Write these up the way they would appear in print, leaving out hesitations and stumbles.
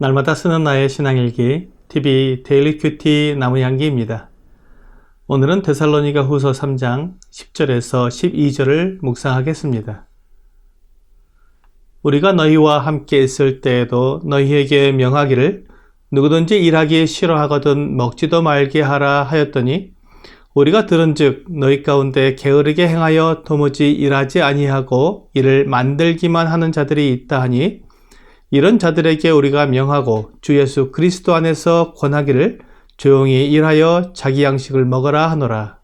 날마다 쓰는 나의 신앙일기 TV 데일리 큐티 나무향기입니다. 오늘은 데살로니가 후서 3장 10절에서 12절을 묵상하겠습니다. 우리가 너희와 함께 있을 때에도 너희에게 명하기를 누구든지 일하기 싫어하거든 먹지도 말게 하라 하였더니 우리가 들은즉 너희 가운데 게으르게 행하여 도무지 일하지 아니하고 일을 만들기만 하는 자들이 있다 하니 이런 자들에게 우리가 명하고 주 예수 그리스도 안에서 권하기를 조용히 일하여 자기 양식을 먹으라 하노라.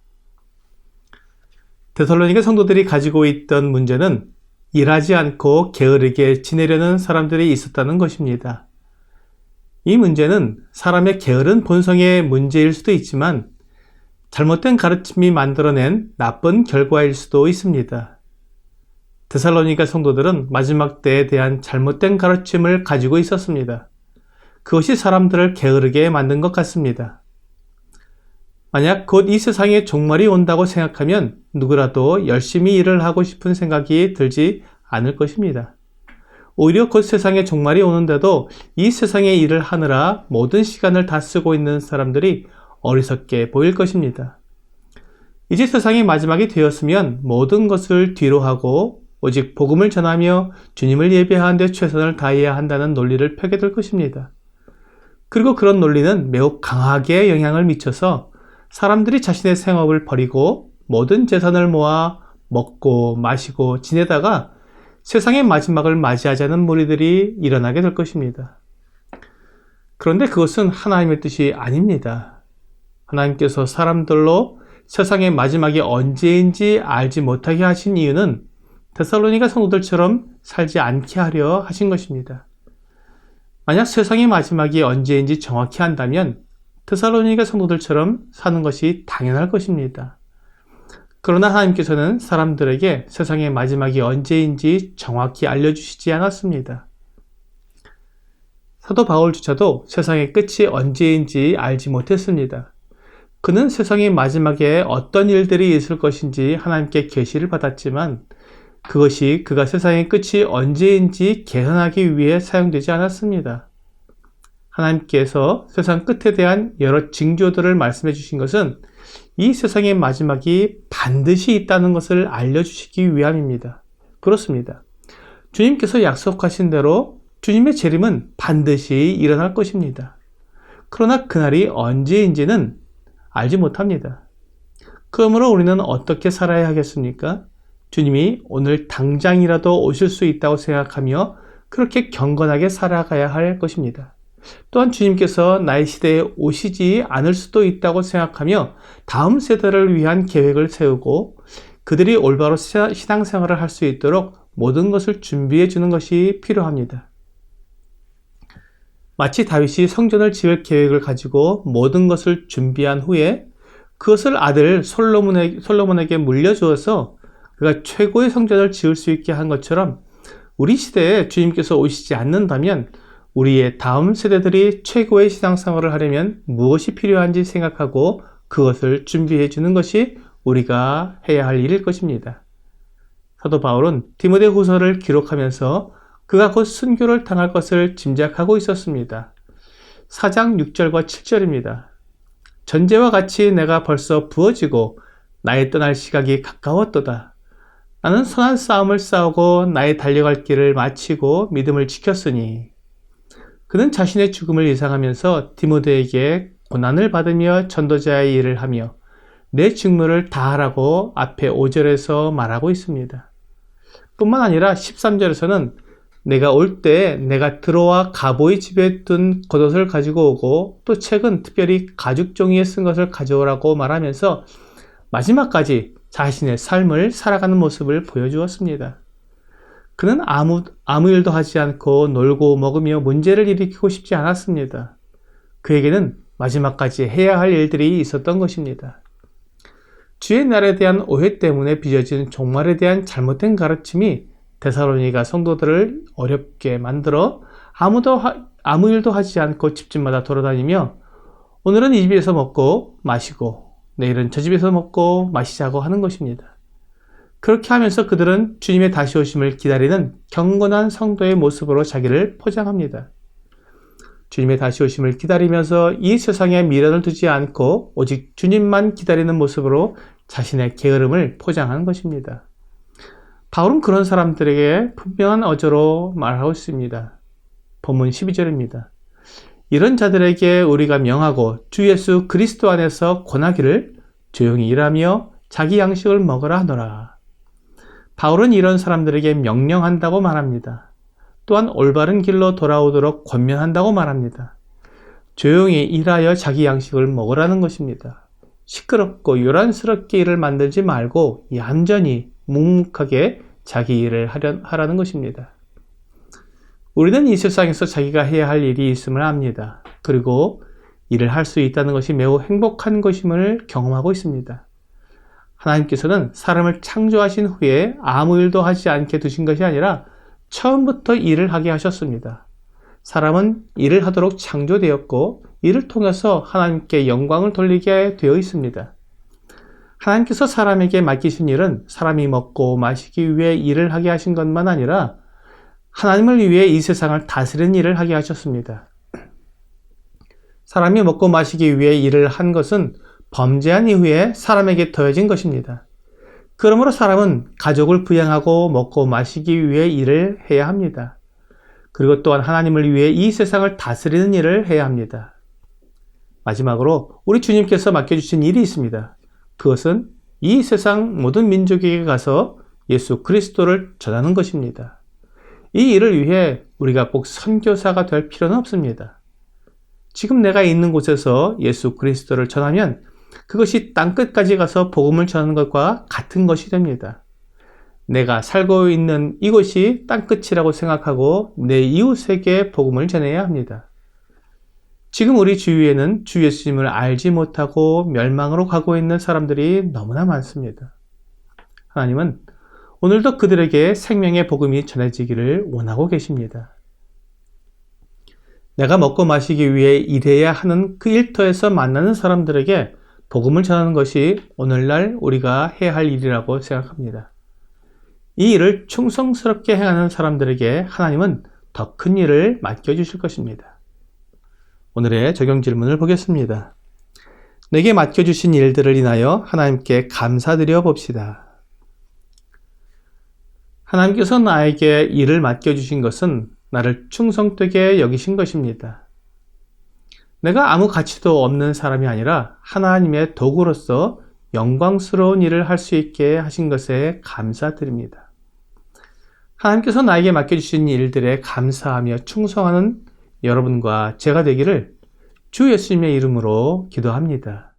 데살로니가 성도들이 가지고 있던 문제는 일하지 않고 게으르게 지내려는 사람들이 있었다는 것입니다. 이 문제는 사람의 게으른 본성의 문제일 수도 있지만 잘못된 가르침이 만들어낸 나쁜 결과일 수도 있습니다. 데살로니가 성도들은 마지막 때에 대한 잘못된 가르침을 가지고 있었습니다. 그것이 사람들을 게으르게 만든 것 같습니다. 만약 곧 이 세상에 종말이 온다고 생각하면 누구라도 열심히 일을 하고 싶은 생각이 들지 않을 것입니다. 오히려 곧 세상에 종말이 오는데도 이 세상의 일을 하느라 모든 시간을 다 쓰고 있는 사람들이 어리석게 보일 것입니다. 이제 세상의 마지막이 되었으면 모든 것을 뒤로 하고 오직 복음을 전하며 주님을 예배하는 데 최선을 다해야 한다는 논리를 펴게 될 것입니다. 그리고 그런 논리는 매우 강하게 영향을 미쳐서 사람들이 자신의 생업을 버리고 모든 재산을 모아 먹고 마시고 지내다가 세상의 마지막을 맞이하자는 무리들이 일어나게 될 것입니다. 그런데 그것은 하나님의 뜻이 아닙니다. 하나님께서 사람들로 세상의 마지막이 언제인지 알지 못하게 하신 이유는 데살로니가 성도들처럼 살지 않게 하려 하신 것입니다. 만약 세상의 마지막이 언제인지 정확히 안다면 데살로니가 성도들처럼 사는 것이 당연할 것입니다. 그러나 하나님께서는 사람들에게 세상의 마지막이 언제인지 정확히 알려주시지 않았습니다. 사도 바울조차도 세상의 끝이 언제인지 알지 못했습니다. 그는 세상의 마지막에 어떤 일들이 있을 것인지 하나님께 계시를 받았지만 그것이 그가 세상의 끝이 언제인지 계산하기 위해 사용되지 않았습니다. 하나님께서 세상 끝에 대한 여러 징조들을 말씀해 주신 것은 이 세상의 마지막이 반드시 있다는 것을 알려주시기 위함입니다. 그렇습니다. 주님께서 약속하신 대로 주님의 재림은 반드시 일어날 것입니다. 그러나 그날이 언제인지는 알지 못합니다. 그러므로 우리는 어떻게 살아야 하겠습니까? 주님이 오늘 당장이라도 오실 수 있다고 생각하며 그렇게 경건하게 살아가야 할 것입니다. 또한 주님께서 나의 시대에 오시지 않을 수도 있다고 생각하며 다음 세대를 위한 계획을 세우고 그들이 올바로 신앙생활을 할 수 있도록 모든 것을 준비해 주는 것이 필요합니다. 마치 다윗이 성전을 지을 계획을 가지고 모든 것을 준비한 후에 그것을 아들 솔로몬에게 물려주어서 그가 최고의 성전을 지을 수 있게 한 것처럼 우리 시대에 주님께서 오시지 않는다면 우리의 다음 세대들이 최고의 신앙생활을 하려면 무엇이 필요한지 생각하고 그것을 준비해 주는 것이 우리가 해야 할 일일 것입니다. 사도 바울은 디모데 후서를 기록하면서 그가 곧 순교를 당할 것을 짐작하고 있었습니다. 4장 6절과 7절입니다. 전제와 같이 내가 벌써 부어지고 나의 떠날 시각이 가까웠도다. 나는 선한 싸움을 싸우고 나의 달려갈 길을 마치고 믿음을 지켰으니. 그는 자신의 죽음을 예상하면서 디모데에게 고난을 받으며 전도자의 일을 하며 내 직무를 다하라고 앞에 5절에서 말하고 있습니다. 뿐만 아니라 13절에서는 내가 올 때 내가 들어와 가보의 집에 둔 겉옷을 가지고 오고 또 책은 특별히 가죽 종이에 쓴 것을 가져오라고 말하면서 마지막까지 자신의 삶을 살아가는 모습을 보여주었습니다. 그는 아무 일도 하지 않고 놀고 먹으며 문제를 일으키고 싶지 않았습니다. 그에게는 마지막까지 해야 할 일들이 있었던 것입니다. 주의 날에 대한 오해 때문에 빚어진 종말에 대한 잘못된 가르침이 데살로니가 성도들을 어렵게 만들어 아무 일도 하지 않고 집집마다 돌아다니며 오늘은 이 집에서 먹고 마시고 내일은 저 집에서 먹고 마시자고 하는 것입니다. 그렇게 하면서 그들은 주님의 다시 오심을 기다리는 경건한 성도의 모습으로 자기를 포장합니다. 주님의 다시 오심을 기다리면서 이 세상에 미련을 두지 않고 오직 주님만 기다리는 모습으로 자신의 게으름을 포장한 것입니다. 바울은 그런 사람들에게 분명한 어조로 말하고 있습니다. 본문 12절입니다. 이런 자들에게 우리가 명하고 주 예수 그리스도 안에서 권하기를 조용히 일하며 자기 양식을 먹으라 하노라. 바울은 이런 사람들에게 명령한다고 말합니다. 또한 올바른 길로 돌아오도록 권면한다고 말합니다. 조용히 일하여 자기 양식을 먹으라는 것입니다. 시끄럽고 요란스럽게 일을 만들지 말고 얌전히 묵묵하게 자기 일을 하라는 것입니다. 우리는 이 세상에서 자기가 해야 할 일이 있음을 압니다. 그리고 일을 할 수 있다는 것이 매우 행복한 것임을 경험하고 있습니다. 하나님께서는 사람을 창조하신 후에 아무 일도 하지 않게 두신 것이 아니라 처음부터 일을 하게 하셨습니다. 사람은 일을 하도록 창조되었고 이를 통해서 하나님께 영광을 돌리게 되어 있습니다. 하나님께서 사람에게 맡기신 일은 사람이 먹고 마시기 위해 일을 하게 하신 것만 아니라 하나님을 위해 이 세상을 다스리는 일을 하게 하셨습니다. 사람이 먹고 마시기 위해 일을 한 것은 범죄한 이후에 사람에게 더해진 것입니다. 그러므로 사람은 가족을 부양하고 먹고 마시기 위해 일을 해야 합니다. 그리고 또한 하나님을 위해 이 세상을 다스리는 일을 해야 합니다. 마지막으로 우리 주님께서 맡겨주신 일이 있습니다. 그것은 이 세상 모든 민족에게 가서 예수 그리스도를 전하는 것입니다. 이 일을 위해 우리가 꼭 선교사가 될 필요는 없습니다. 지금 내가 있는 곳에서 예수 그리스도를 전하면 그것이 땅끝까지 가서 복음을 전하는 것과 같은 것이 됩니다. 내가 살고 있는 이곳이 땅끝이라고 생각하고 내 이웃에게 복음을 전해야 합니다. 지금 우리 주위에는 주 예수님을 알지 못하고 멸망으로 가고 있는 사람들이 너무나 많습니다. 하나님은 오늘도 그들에게 생명의 복음이 전해지기를 원하고 계십니다. 내가 먹고 마시기 위해 일해야 하는 그 일터에서 만나는 사람들에게 복음을 전하는 것이 오늘날 우리가 해야 할 일이라고 생각합니다. 이 일을 충성스럽게 행하는 사람들에게 하나님은 더 큰 일을 맡겨주실 것입니다. 오늘의 적용 질문을 보겠습니다. 내게 맡겨주신 일들을 인하여 하나님께 감사드려 봅시다. 하나님께서 나에게 일을 맡겨주신 것은 나를 충성되게 여기신 것입니다. 내가 아무 가치도 없는 사람이 아니라 하나님의 도구로서 영광스러운 일을 할 수 있게 하신 것에 감사드립니다. 하나님께서 나에게 맡겨주신 일들에 감사하며 충성하는 여러분과 제가 되기를 주 예수님의 이름으로 기도합니다.